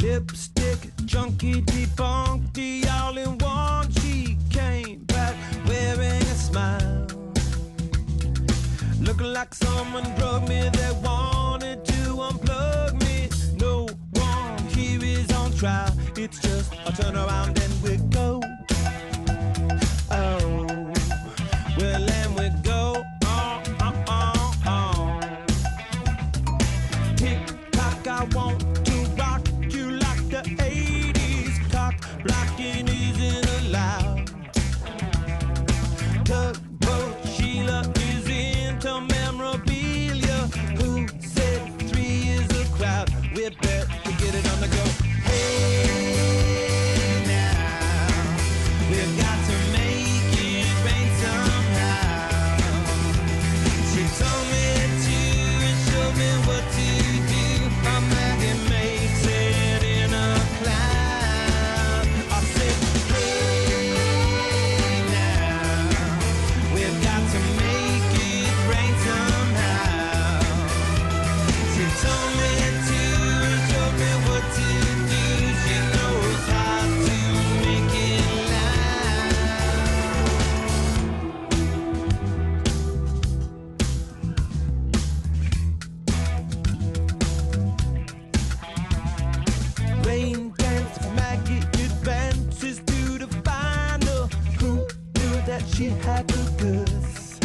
Lipstick, junkie, debunked, all in one. She came back wearing a smile, looking like someone drugged me. They wanted to unplug me. No one here is on trial. It's just a turn around and we go. Oh, well, and we go on. Tick tock, I want to rock you like the 80s. Cock blocking isn't allowed. Tugboat Sheila is into memorabilia. Who said 3 is a crowd? We bet we get it on the go. Hey now, we've got to make it rain somehow. She told me to and showed me what to do. A Maggie makes it in a cloud. I said, hey now, we've got to make it rain somehow. She told me to and showed me what to do. She knows how to make it loud. Rain dance, Maggie advances to the final. Who knew that she had the goods?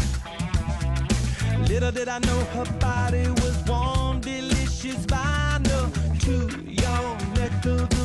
Little did I know her body was warm, delicious vinyl to your neck of the